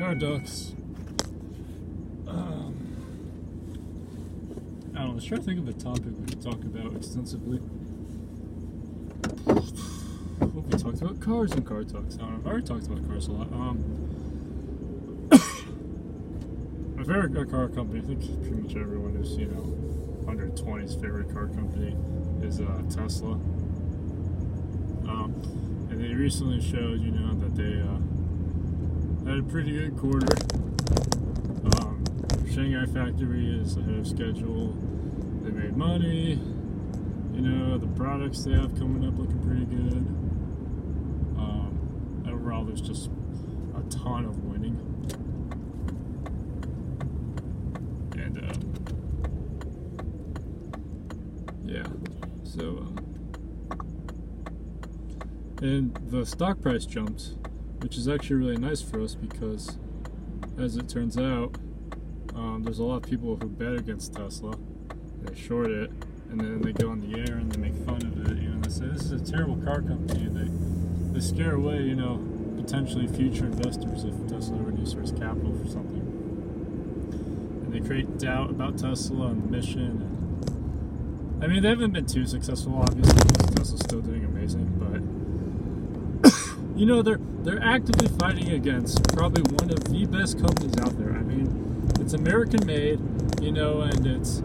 Paradox. I don't know, let's try to think of a topic we could talk about extensively. What we talked about? Cars and car talks. I don't know, I've already talked about cars a lot. My favorite car company, I think pretty much everyone who's, 120's favorite car company is Tesla. And they recently showed, that they had a pretty good quarter. Shanghai factory is ahead of schedule. They made money. The products they have coming up looking pretty good. Overall, there's just a ton of winning. And, yeah. So, and the stock price jumped, which is actually really nice for us because, as it turns out, there's a lot of people who bet against Tesla. They short it, and then they go on the air and they make fun of it. They say this is a terrible car company, and they scare away, potentially future investors if Tesla ever needs to raise capital for something. And they create doubt about Tesla and the mission. And they haven't been too successful, obviously, because Tesla's still doing amazing. But they're actively fighting against probably one of the best companies out there. It's American made, and it's.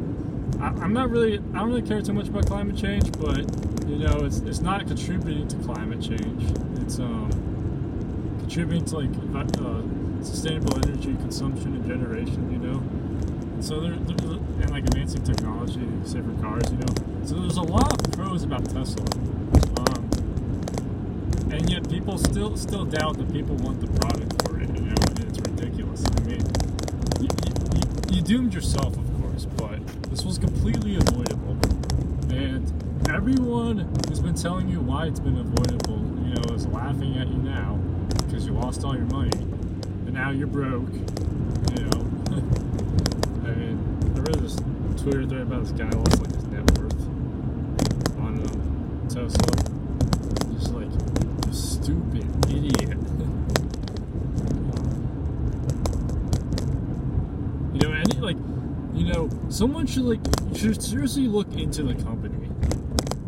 I don't really care too much about climate change, but it's not contributing to climate change. It's contributing to sustainable energy consumption and generation. And so they're advancing technology, safer cars. So there's a lot of pros about Tesla, and yet people still doubt that people want the product for it. And it's ridiculous. You doomed yourself, of course, but this was completely avoidable. And everyone who's been telling you why it's been avoidable, is laughing at you now because you lost all your money and now you're broke. I read this Twitter thread about this guy who lost his net worth on Tesla. Just you stupid idiot. Someone should seriously look into the company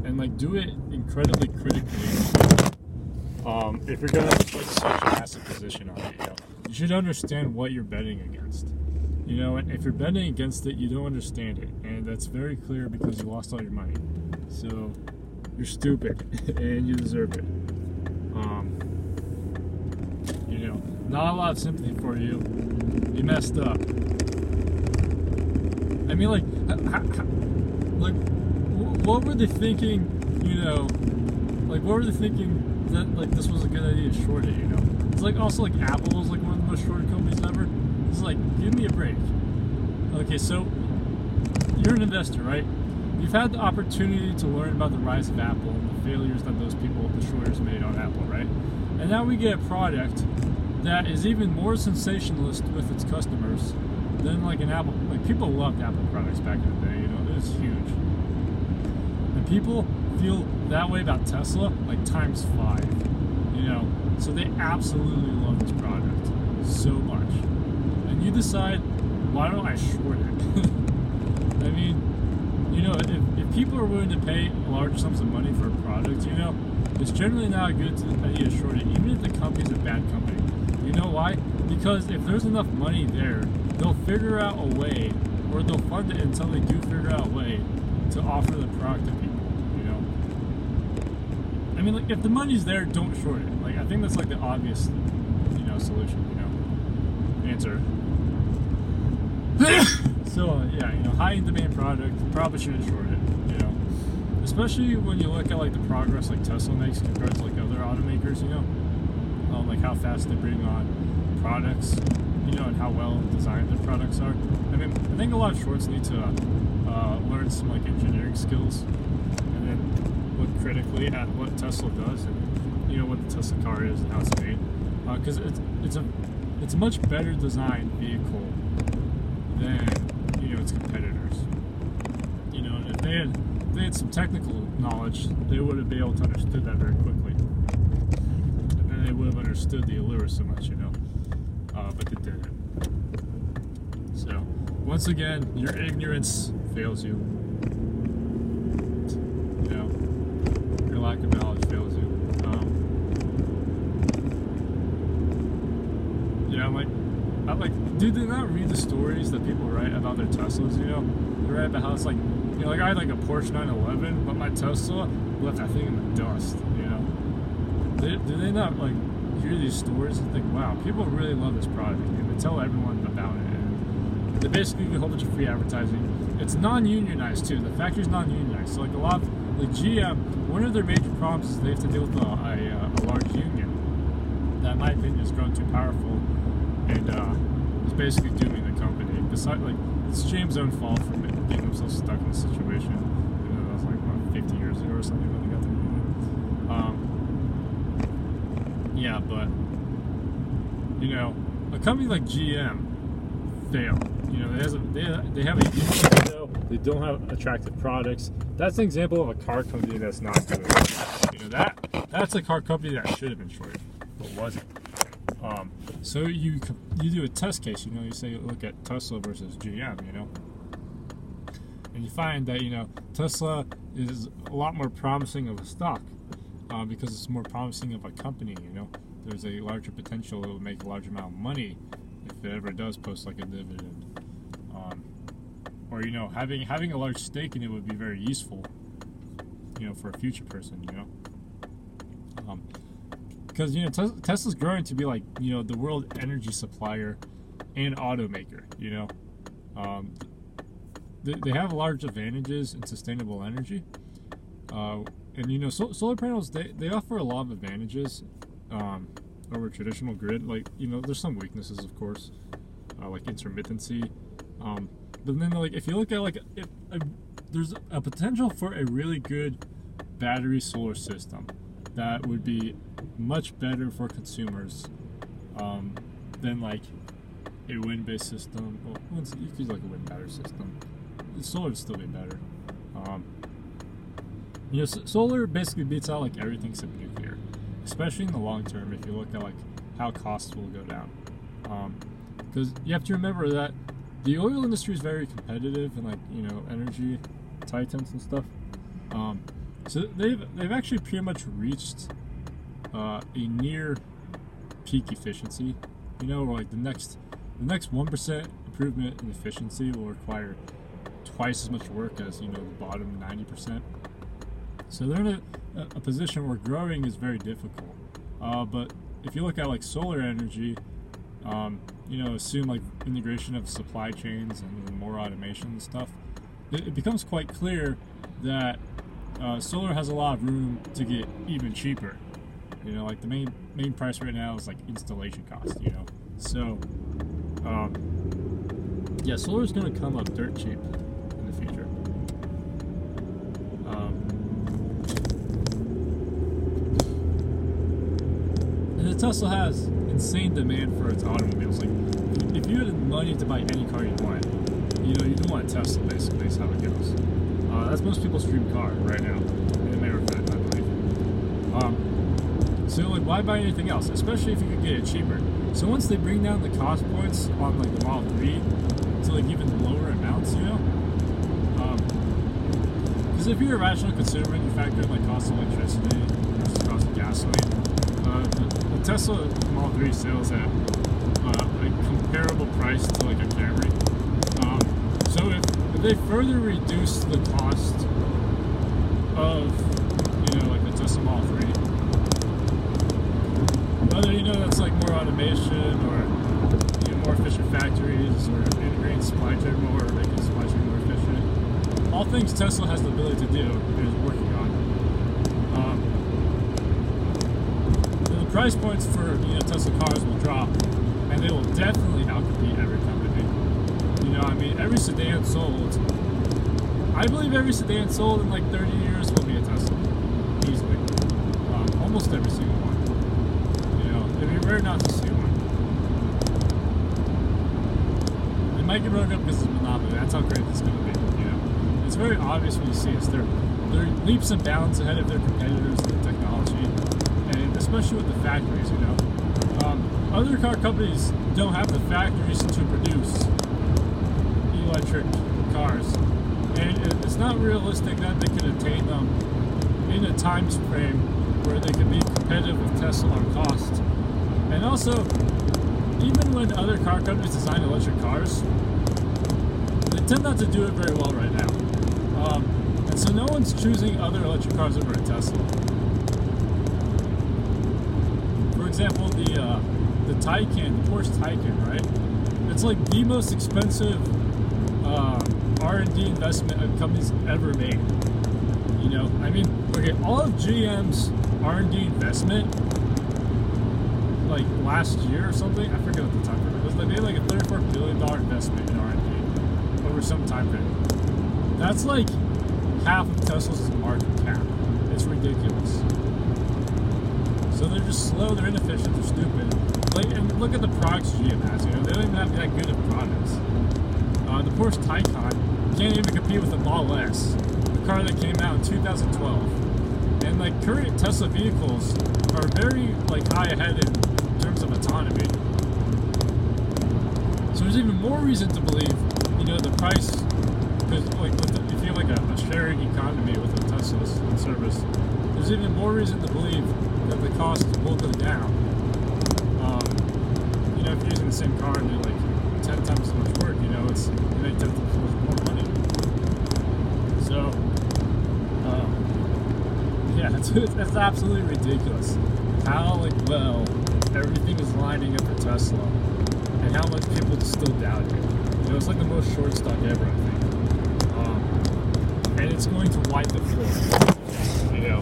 and do it incredibly critically. If you're gonna put such a massive position on it, you should understand what you're betting against. And if you're betting against it, you don't understand it, and that's very clear because you lost all your money. So you're stupid, and you deserve it. Not a lot of sympathy for you. You messed up. What were they thinking, what were they thinking that, this was a good idea to short it, It's also Apple is one of the most shorted companies ever. It's give me a break. Okay, so, you're an investor, right? You've had the opportunity to learn about the rise of Apple and the failures that those people, the shorters, made on Apple, right? And now we get a product that is even more sensationalist with its customers than an Apple. People loved Apple products back in the day, it's huge. And people feel that way about Tesla times 5, so they absolutely love this product so much. And you decide, why don't I short it? If people are willing to pay large sums of money for a product, it's generally not a good idea to short it, even if the company's a bad company. You know why? Because if there's enough money there, they'll figure out a way, or they'll fund it until they do figure out a way to offer the product to people, if the money's there, don't short it. I think that's the obvious, solution, answer. So, high in demand product, probably shouldn't short it, Especially when you look at, the progress, Tesla makes compared to, other automakers, how fast they bring on products, and how well designed their products are. I think a lot of shorts need to learn some engineering skills, and then look critically at what Tesla does and what the Tesla car is and how it's made, because it's a much better designed vehicle than its competitors. And if they had some technical knowledge, they would have been able to understand that very quickly, and then they would have understood the allure so much, but they once again, your ignorance fails you. You know, your lack of knowledge fails you. Yeah, I'm like, do they not read the stories that people write about their Teslas? You know, they write about how it's like, you know, like I had like a Porsche 911, but my Tesla left that thing in the dust. You know, do they not like hear these stories and think, wow, people really love this product, and they tell everyone about it. And they basically give a whole bunch of free advertising. It's non-unionized too. The factory's non-unionized, so like a lot of like GM, one of their major problems is they have to deal with a large union that, in my opinion, has grown too powerful and is basically dooming the company. Besides, like, it's GM's own fault for getting themselves stuck in this situation. You know, that was like what, 50 years ago or something when they got the union. Yeah, but you know, a company like GM failed. You know, they have a union, you know, they don't have attractive products. That's an example of a car company that's not doing it. You know, that's a car company that should have been shorted, but wasn't. So you do a test case. You know, you say look at Tesla versus GM. You know, and you find that, you know, Tesla is a lot more promising of a stock because it's more promising of a company. You know, there's a larger potential it will make a large amount of money if it ever does post like a dividend. Or, you know, having a large stake in it would be very useful, you know, for a future person, you know. Because, you know, Tesla's growing to be like, you know, the world energy supplier and automaker, you know. They have large advantages in sustainable energy. And, you know, solar panels, they offer a lot of advantages over traditional grid. Like, you know, there's some weaknesses, of course, like intermittency. But then, like, if you look at, like, there's a potential for a really good battery solar system that would be much better for consumers than, like, a wind-based system. Well, you could use, like, a wind battery system. Solar would still be better. You know, solar basically beats out, like, everything except nuclear, especially in the long term if you look at, like, how costs will go down. Because you have to remember that the oil industry is very competitive and, like, you know, energy titans and stuff. So they've actually pretty much reached a near peak efficiency. You know, where, like, the next 1% improvement in efficiency will require twice as much work as, you know, the bottom 90%. So they're in a position where growing is very difficult. But if you look at, like, solar energy, you know, assume, like, integration of supply chains and more automation and stuff, it becomes quite clear that solar has a lot of room to get even cheaper. You know, like, the main price right now is, like, installation cost, you know. So, yeah, solar is going to come up dirt cheap in the future. And Tesla has insane demand for its automobiles. Like, if you had money to buy any car you want, you know, you'd want a Tesla, basically, is how it goes. That's most people's dream car right now, in America, I believe. So, like, why buy anything else, especially if you could get it cheaper? So once they bring down the cost points on, like, the Model 3 to, like, even lower amounts, you know? Because if you're a rational consumer and you factor in, like, cost of electricity versus cost of gasoline, the Tesla Model 3 sales at a comparable price to, like, a Camry. So if they further reduce the cost of, you know, like, the Tesla Model 3, whether, you know, that's, like, more automation or, you know, more efficient factories or integrating supply chain more or making supply chain more efficient, all things Tesla has the ability to do and is working on. The price points for, you know, Tesla cars will drop, and they will definitely outcompete every company. You know, I mean, every sedan sold, I believe every sedan sold in, like, 30 years will be a Tesla, easily. Almost every single one. You know, it'd be rare not to see one. It might get broken up because it's a monopoly. That's how great it's going to be. You know, it's very obvious when you see it. They're leaps and bounds ahead of their competitors in the technology, and especially with the factories. You know, other car companies don't have the factories to produce, you electric cars, and it's not realistic that they could attain them in a time frame where they could be competitive with Tesla on cost. And also, even when other car companies design electric cars, they tend not to do it very well right now. And so no one's choosing other electric cars over a Tesla. For example, the Taycan, the Porsche Taycan, right? It's like the most expensive R&D investment a company's ever made. You know, I mean, okay, all of GM's R&D investment, like last year or something, I forget what the time frame was. They made like a $34 billion investment in R&D over some time frame. That's like half of Tesla's market cap. It's ridiculous. So they're just slow, they're inefficient, they're stupid. Like, and look at the products GM has. You know, they don't even have that good of products. The Porsche Taycan can't even compete with the Model S, the car that came out in 2012. And like current Tesla vehicles are very like high ahead in terms of autonomy. So there's even more reason to believe, you know, the price, because like if you have like a sharing economy with a Tesla service, there's even more reason to believe that the cost will go down. You know, if you're using the same car and do like 10 times as much work, you know, it's you make 10 times more money. So, yeah, it's absolutely ridiculous how like well everything is lining up for Tesla, and how much people just still doubt it. You know, it's like the most short stock ever, I think. And it's going to wipe the floor. You know,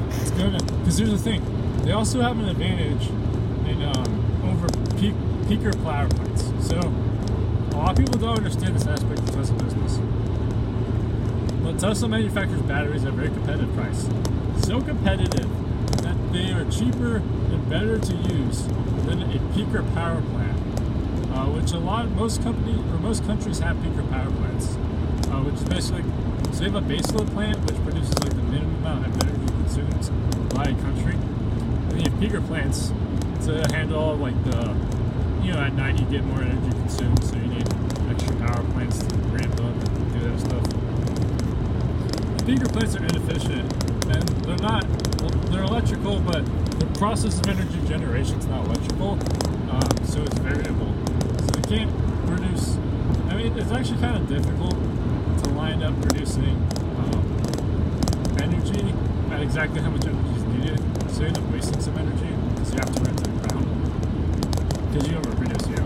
it's gonna, because here's the thing, they also have an advantage in over peaker power plants. So a lot of people don't understand this aspect of Tesla business. But Tesla manufactures batteries at a very competitive price. So competitive that they are cheaper and better to use than a peaker power plant, which most countries have peaker power plants, which is basically, so you have a baseload plant which produces like the minimum amount of energy consumed by a country, and then you have peaker plants to handle like the, you know, at night you get more energy consumed, so you need extra power plants to ramp up and do that stuff. The peaker plants are inefficient, and they're electrical, but the process of energy generation is not electrical, so it's variable. So they can't produce, I mean, it's actually kind of difficult to line up producing energy at exactly how much energy is needed, so you end up wasting some energy, because you have to run to the ground, because you overproduce, you know.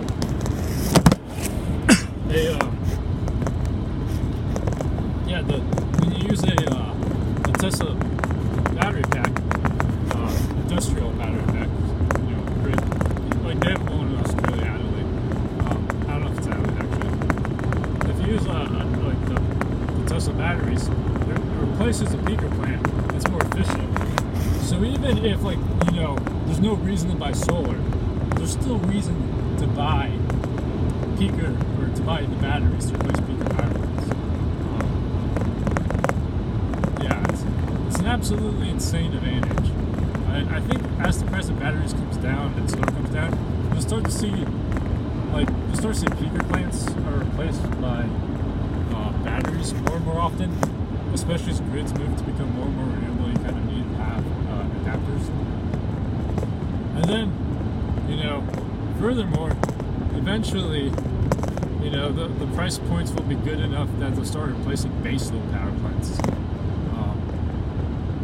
When you use a Tesla battery pack, industrial battery pack, you know, like they have one in Australia, Adelaide. I don't know if it's Adelaide actually. If you use like the Tesla batteries, it replaces the peaker plant. It's more efficient. So even if, like, you know, there's no reason to buy solar, there's still reason to buy peaker, or to buy the batteries to replace peaker power plants. It's an absolutely insane advantage. I think as the price of batteries comes down and solar comes down, you'll start to see peaker plants are replaced by batteries more and more often, especially as grids move to become more and more renewable. You kind of need to have adapters. And then, you know, furthermore, eventually, you know, the price points will be good enough that they'll start replacing baseload power plants.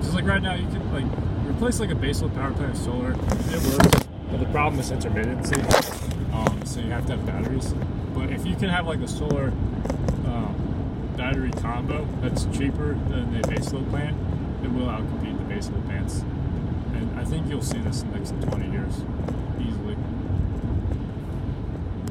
Just like right now, you can like replace like a baseload power plant with solar. It works, but the problem is intermittency. So you have to have batteries. But if you can have like a solar battery combo that's cheaper than the baseload plant, it will outcompete the baseload plants. And I think you'll see this in the next 20 years easily.